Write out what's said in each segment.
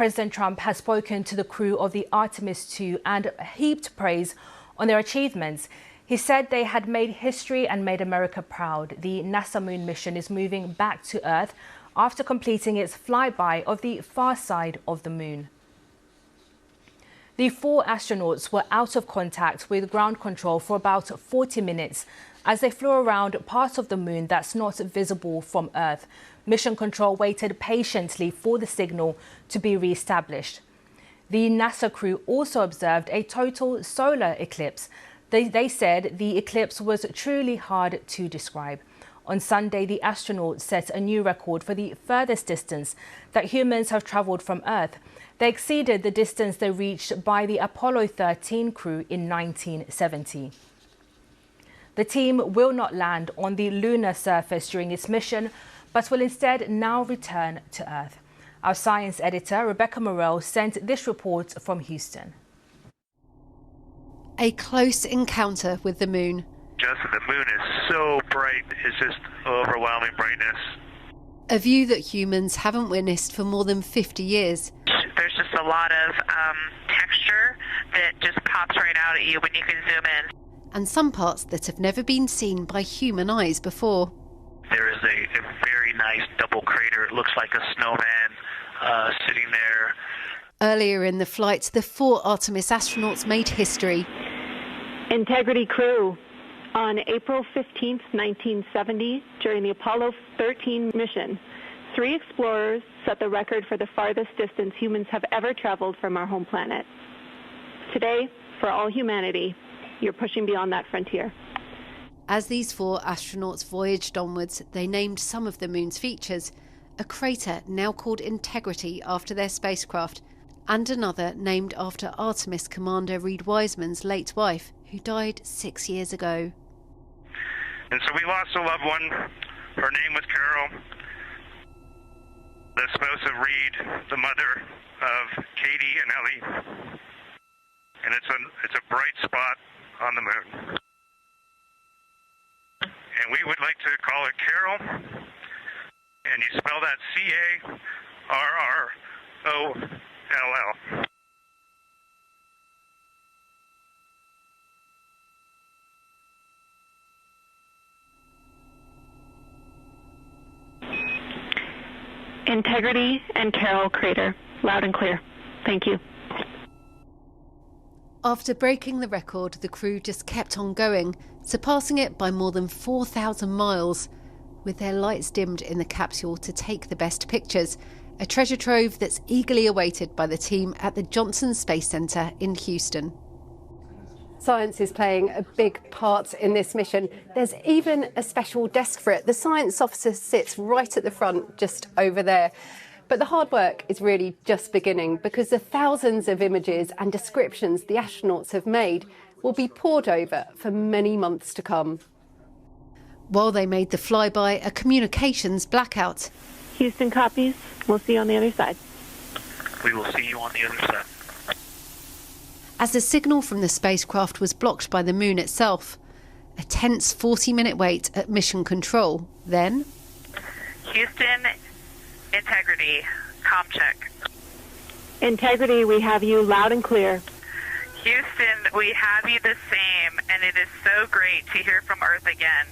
President Trump has spoken to the crew of the Artemis II and heaped praise on their achievements. He said they had made history and made America proud. The NASA moon mission is moving back to Earth after completing its flyby of the far side of the moon. The 4 astronauts were out of contact with ground control for about 40 minutes as they flew around parts of the moon that's not visible from Earth. Mission Control waited patiently for the signal to be re-established. The NASA crew also observed a total solar eclipse. They said the eclipse was truly hard to describe. On Sunday, the astronauts set a new record for the furthest distance that humans have travelled from Earth. They exceeded the distance they reached by the Apollo 13 crew in 1970. The team will not land on the lunar surface during its mission, but will instead now return to Earth. Our science editor, Rebecca Morell, sent this report from Houston. A close encounter with the moon. Justin, the moon is so bright, it's just overwhelming brightness. A view that humans haven't witnessed for more than 50 years. There's just a lot of texture that just pops right out at you when you can zoom in. And some parts that have never been seen by human eyes before. There is a very nice double crater. It looks like a snowman sitting there. Earlier in the flight, the 4 Artemis astronauts made history. Integrity crew. On April 15, 1970, during the Apollo 13 mission, 3 explorers set the record for the farthest distance humans have ever traveled from our home planet. Today, for all humanity, you're pushing beyond that frontier. As these 4 astronauts voyaged onwards, they named some of the moon's features. A crater now called Integrity after their spacecraft, and another named after Artemis commander Reid Wiseman's late wife, who died 6 years ago. And so we lost a loved one. Her name was Carol, the spouse of Reid, the mother of Katie and Ellie. And it's a bright spot on the moon. And we would like to call it Carol. And you spell that C-A-R-R-O-L-L. Integrity and Carol Crater. Loud and clear. Thank you. After breaking the record, the crew just kept on going, surpassing it by more than 4,000 miles, with their lights dimmed in the capsule to take the best pictures, a treasure trove that's eagerly awaited by the team at the Johnson Space Center in Houston. Science is playing a big part in this mission. There's even a special desk for it. The science officer sits right at the front, just over there. But the hard work is really just beginning, because the thousands of images and descriptions the astronauts have made will be pored over for many months to come. While they made the flyby, a communications blackout. Houston copies. We'll see you on the other side. We will see you on the other side. As the signal from the spacecraft was blocked by the moon itself. A tense 40-minute wait at mission control. Then, Houston, Integrity, comm check. Integrity, we have you loud and clear. Houston, we have you the same, and it is so great to hear from Earth again.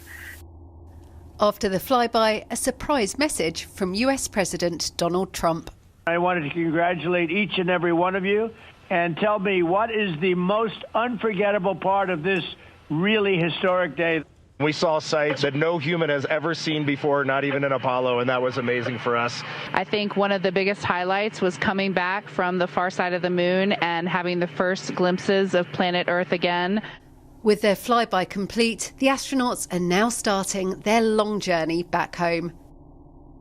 After the flyby, a surprise message from US President Donald Trump. I wanted to congratulate each and every one of you and tell me what is the most unforgettable part of this really historic day. We saw sights that no human has ever seen before, not even in Apollo, and that was amazing for us. I think one of the biggest highlights was coming back from the far side of the moon and having the first glimpses of planet Earth again. With their flyby complete, the astronauts are now starting their long journey back home.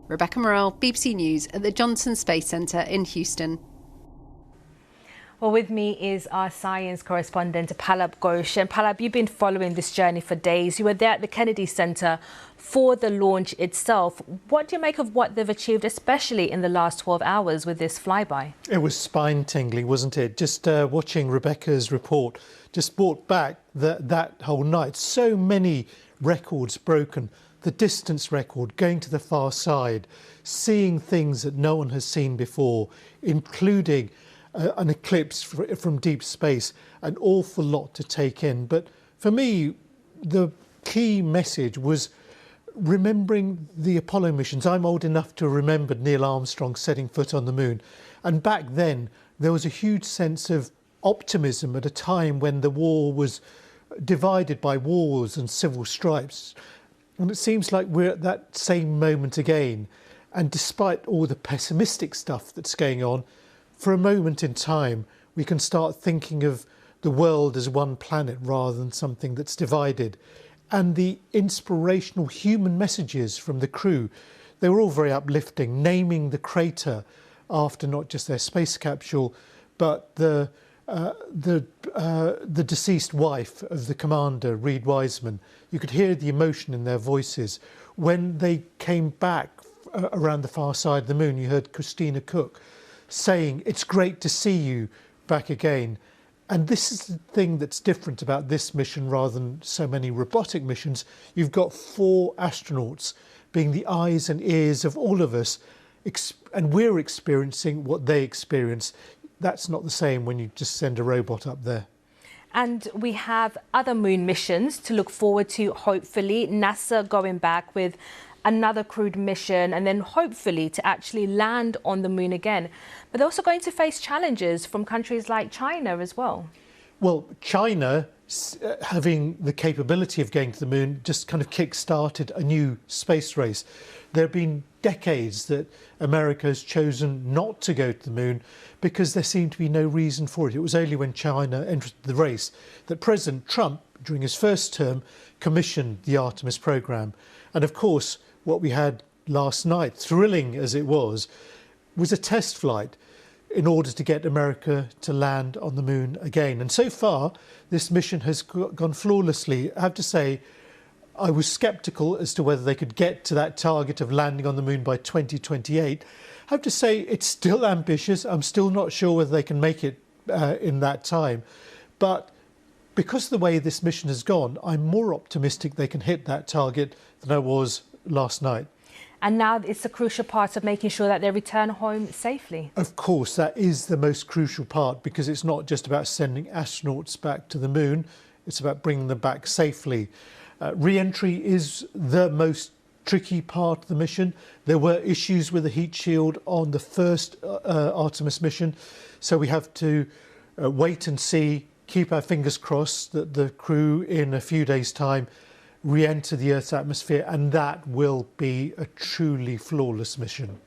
Rebecca Morell, BBC News at the Johnson Space Center in Houston. Well, with me is our science correspondent, Palab Ghosh. And Palab, you've been following this journey for days. You were there at the Kennedy Center for the launch itself. What do you make of what they've achieved, especially in the last 12 hours with this flyby? It was spine-tingling, wasn't it? Just watching Rebecca's report just brought back that whole night. So many records broken. the distance record, going to the far side, seeing things that no one has seen before, including an eclipse from deep space, an awful lot to take in. But for me, the key message was remembering the Apollo missions. I'm old enough to remember Neil Armstrong setting foot on the moon. And back then, there was a huge sense of optimism at a time when the war was divided by wars and civil stripes. And it seems like we're at that same moment again. And despite all the pessimistic stuff that's going on, for a moment in time, we can start thinking of the world as one planet rather than something that's divided. And the inspirational human messages from the crew, they were all very uplifting, naming the crater after not just their space capsule, but the deceased wife of the commander, Reid Wiseman. You could hear the emotion in their voices. When they came back around the far side of the moon, you heard Christina Cook saying, "It's great to see you back again." And this is the thing that's different about this mission rather than so many robotic missions. You've got 4 astronauts being the eyes and ears of all of us, and we're experiencing what they experience. That's not the same when you just send a robot up there. And we have other moon missions to look forward to, hopefully. NASA going back with another crewed mission and then hopefully to actually land on the moon again. But they're also going to face challenges from countries like China as well. Well, China, having the capability of going to the moon, just kind of kick-started a new space race. There have been decades that America has chosen not to go to the moon because there seemed to be no reason for it. It was only when China entered the race that President Trump, during his first term, commissioned the Artemis program. And of course, what we had last night, thrilling as it was a test flight in order to get America to land on the moon again. And so far, this mission has gone flawlessly. I have to say, I was sceptical as to whether they could get to that target of landing on the moon by 2028. I have to say, it's still ambitious. I'm still not sure whether they can make it in that time. But because of the way this mission has gone, I'm more optimistic they can hit that target than I was last night. And now it's a crucial part of making sure that they return home safely. Of course, that is the most crucial part, because it's not just about sending astronauts back to the moon, it's about bringing them back safely. Re-entry is the most tricky part of the mission. There were issues with the heat shield on the first Artemis mission, so we have to wait and see, keep our fingers crossed that the crew in a few days' time re-enter the Earth's atmosphere, and that will be a truly flawless mission.